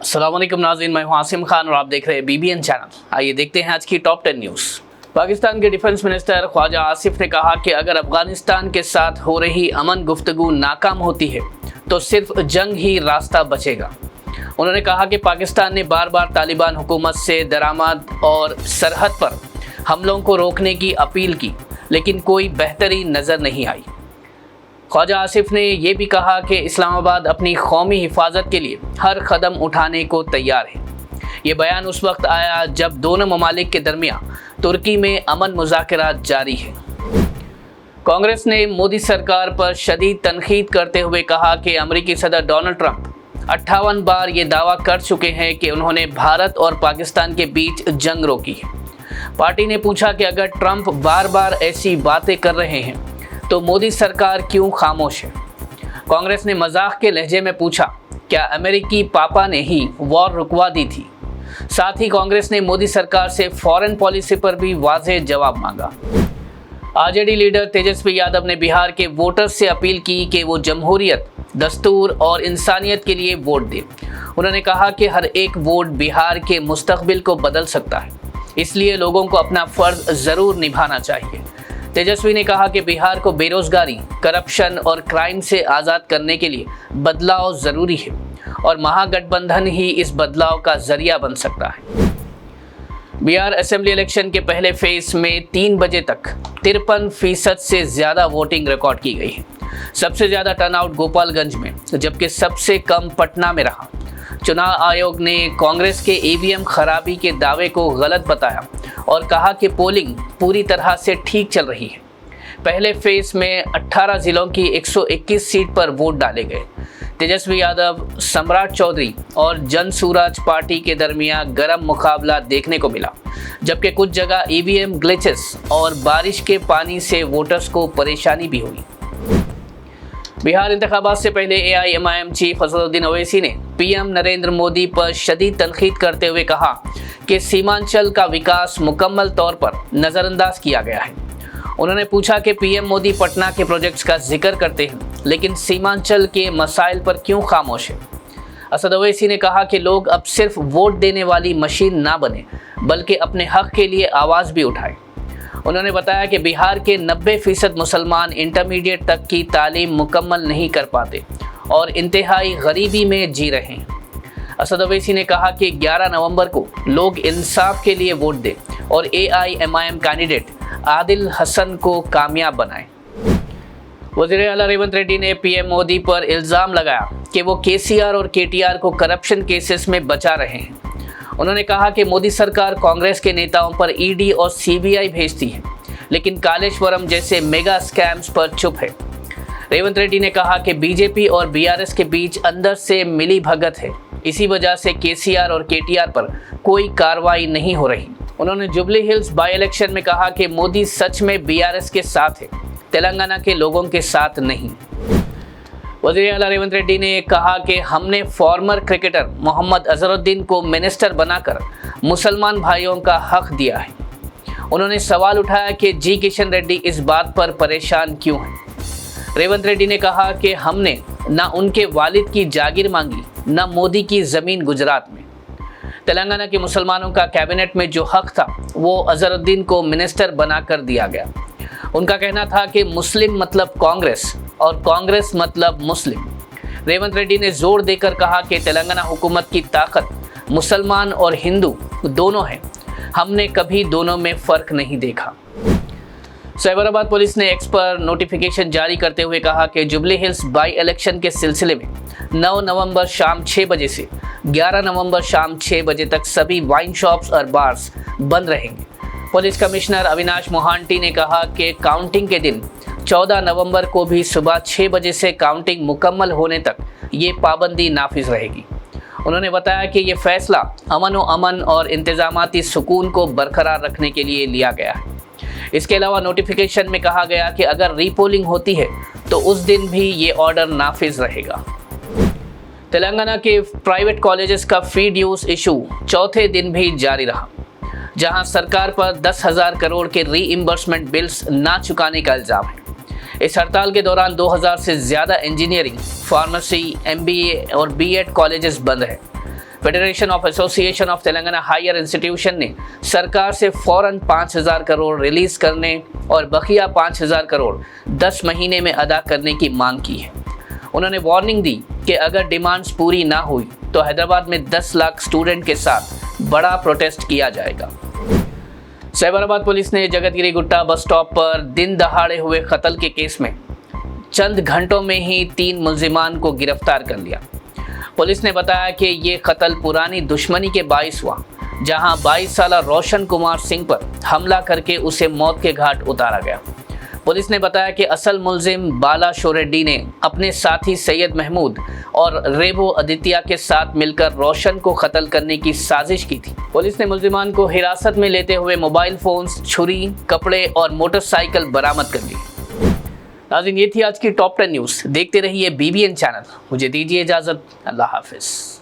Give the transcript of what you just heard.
अस्सलाम वालेकुम नाज़रीन, मैं हूं आसिम खान और आप देख रहे हैं BBN चैनल। आइए देखते हैं आज की टॉप 10 न्यूज़। पाकिस्तान के डिफेंस मिनिस्टर ख्वाजा आसिफ ने कहा कि अगर अफगानिस्तान के साथ हो रही अमन गुफ्तगू नाकाम होती है तो सिर्फ जंग ही रास्ता बचेगा। उन्होंने कहा कि पाकिस्तान ने बार बार तालिबान हुकूमत से दरामद और सरहद पर हमलों को रोकने की अपील की, लेकिन कोई बेहतरी नज़र नहीं आई। ख्वाजा आसिफ ने यह भी कहा कि इस्लामाबाद अपनी कौमी हिफाजत के लिए हर कदम उठाने को तैयार है। ये बयान उस वक्त आया जब दोनों ममालिक के दरमियान तुर्की में अमन मुज़ाकरात जारी है। कांग्रेस ने मोदी सरकार पर शदीद तनकीद करते हुए कहा कि अमेरिकी सदर डोनाल्ड ट्रंप 58 बार ये दावा कर चुके हैं कि उन्होंने भारत और पाकिस्तान के बीच जंग रोकी है। पार्टी ने पूछा कि अगर ट्रंप बार बार ऐसी बातें कर रहे हैं तो मोदी सरकार क्यों खामोश है। कांग्रेस ने मजाक के लहजे में पूछा, क्या अमेरिकी पापा ने ही वॉर रुकवा दी थी। साथ ही कांग्रेस ने मोदी सरकार से फॉरेन पॉलिसी पर भी वाज़ेह जवाब मांगा। आरजेडी लीडर तेजस्वी यादव ने बिहार के वोटर्स से अपील की कि वो जमहूरियत, दस्तूर और इंसानियत के लिए वोट दें। उन्होंने कहा कि हर एक वोट बिहार के मुस्तकबिल को बदल सकता है, इसलिए लोगों को अपना फ़र्ज ज़रूर निभाना चाहिए। तेजस्वी ने कहा कि बिहार को बेरोजगारी, करप्शन और क्राइम से आज़ाद करने के लिए बदलाव ज़रूरी है और महागठबंधन ही इस बदलाव का जरिया बन सकता है। बिहार असेंबली इलेक्शन के पहले फेज में 3 बजे तक 53% से ज़्यादा वोटिंग रिकॉर्ड की गई है। सबसे ज़्यादा टर्नआउट गोपालगंज में, जबकि सबसे कम पटना में रहा। चुनाव आयोग ने कांग्रेस के ईवीएम खराबी के दावे को गलत बताया और कहा कि पोलिंग पूरी तरह से ठीक चल रही है। पहले फेज में 18 जिलों की 121 सीट पर वोट डाले गए। तेजस्वी यादव, सम्राट चौधरी और जनसुराज पार्टी के दरमियान गर्म मुकाबला देखने को मिला, जबकि कुछ जगह ईवीएम ग्लिचेस और बारिश के पानी से वोटर्स को परेशानी भी हुई। बिहार इंतखाबात से पहले AIMIM चीफ असदुद्दीन ओवैसी ने PM नरेंद्र मोदी पर शदीद तनकीद करते हुए कहा कि सीमांचल का विकास मुकम्मल तौर पर नज़रअंदाज किया गया है। उन्होंने पूछा कि PM मोदी पटना के प्रोजेक्ट्स का जिक्र करते हैं, लेकिन सीमांचल के मसाइल पर क्यों खामोश है। असद ओवैसी ने कहा कि लोग अब सिर्फ वोट देने वाली मशीन ना बने, बल्कि अपने हक के लिए आवाज़ भी उठाएं। उन्होंने बताया कि बिहार के 90% मुसलमान इंटरमीडिएट तक की तालीम मुकम्मल नहीं कर पाते और इंतहाई गरीबी में जी रहे हैं। असद ओवैसी ने कहा कि 11 नवंबर को लोग इंसाफ के लिए वोट दें और AIMIM कैंडिडेट आदिल हसन को कामयाब बनाएं। वज़ीर आला रेवंत रेड्डी ने PM मोदी पर इल्ज़ाम लगाया कि वो KCR और KTR को करप्शन केसेस में बचा रहे हैं। उन्होंने कहा कि मोदी सरकार कांग्रेस के नेताओं पर ED और CBI भेजती है, लेकिन कालेश्वरम जैसे मेगा स्कैम्स पर चुप है। रेवंत रेड्डी ने कहा कि BJP और BRS के बीच अंदर से मिली भगत है, इसी वजह से KCR और KTR पर कोई कार्रवाई नहीं हो रही। उन्होंने जुबली हिल्स बाई इलेक्शन में कहा कि मोदी सच में BRS के साथ है, तेलंगाना के लोगों के साथ नहीं। वज़ीर आला रेवंत रेड्डी ने कहा कि हमने फॉर्मर क्रिकेटर मोहम्मद अजहरुद्दीन को मिनिस्टर बनाकर मुसलमान भाइयों का हक दिया है। उन्होंने सवाल उठाया कि जी किशन रेड्डी इस बात पर परेशान क्यों हैं। रेवंत रेड्डी ने कहा कि हमने ना उनके वालिद की जागीर मांगी, ना मोदी की ज़मीन गुजरात में। तेलंगाना के मुसलमानों का कैबिनेट में जो हक था वो अजहरुद्दीन को मिनिस्टर बनाकर दिया गया। उनका कहना था कि मुस्लिम मतलब कांग्रेस और कांग्रेस मतलब मुस्लिम। रेवंत रेड्डी ने जोर देकर कहा कि तेलंगाना हुकूमत की ताकत मुसलमान और हिंदू दोनों है, हमने कभी दोनों में फ़र्क नहीं देखा। साइबराबाद पुलिस ने X पर नोटिफिकेशन जारी करते हुए कहा कि जुबली हिल्स बाई इलेक्शन के सिलसिले में 9 नवंबर शाम 6 बजे से 11 नवंबर शाम 6 बजे तक सभी वाइन शॉप्स और बार्स बंद रहेंगे। पुलिस कमिश्नर अविनाश मोहांटी ने कहा कि काउंटिंग के दिन 14 नवंबर को भी सुबह 6 बजे से काउंटिंग मुकम्मल होने तक ये पाबंदी नाफिज रहेगी। उन्होंने बताया कि ये फैसला अमन और इंतजामाती सुकून को बरकरार रखने के लिए लिया गया है। इसके अलावा नोटिफिकेशन में कहा गया कि अगर रीपोलिंग होती है तो उस दिन भी ये ऑर्डर नाफिज रहेगा। तेलंगाना के प्राइवेट कॉलेजेस का फी ड्यूज इशू चौथे दिन भी जारी रहा, जहां सरकार पर 10,000 करोड़ के रीइंबर्समेंट बिल्स ना चुकाने का इल्ज़ाम है। इस हड़ताल के दौरान 2000 से ज़्यादा इंजीनियरिंग, फार्मेसी, MBA और B.Ed कॉलेजेस बंद हैं। Federation of association of Telangana higher institution ने सरकार से फौरन 5,000 करोड़ रिलीज करने और बकिया 5,000 करोड़ 10 महीने में अदा करने की मांग की है। उन्होंने वार्निंग दी कि अगर डिमांड्स पूरी ना हुई तो हैदराबाद में 10 लाख स्टूडेंट के साथ बड़ा प्रोटेस्ट किया जाएगा। साइबराबाद पुलिस ने जगतगिरी गुट्टा बस स्टॉप पर दिन दहाड़े हुए कत्ल के केस में चंद घंटों में ही 3 मुल्जिमान को गिरफ्तार कर लिया। पुलिस ने बताया कि ये कत्ल पुरानी दुश्मनी के बाइस हुआ, जहां 22 साल रोशन कुमार सिंह पर हमला करके उसे मौत के घाट उतारा गया। पुलिस ने बताया कि असल मुल्जिम बाला शोरेड्डी ने अपने साथी सैयद महमूद और रेबो आदित्य के साथ मिलकर रोशन को कत्ल करने की साजिश की थी। पुलिस ने मुल्जिमान को हिरासत में लेते हुए मोबाइल फोन्स, छुरी, कपड़े और मोटरसाइकिल बरामद कर ली। नाज़रीन, ये थी आज की टॉप 10 न्यूज़। देखते रहिए BBN चैनल। मुझे दीजिए इजाज़त। अल्लाह हाफिज़।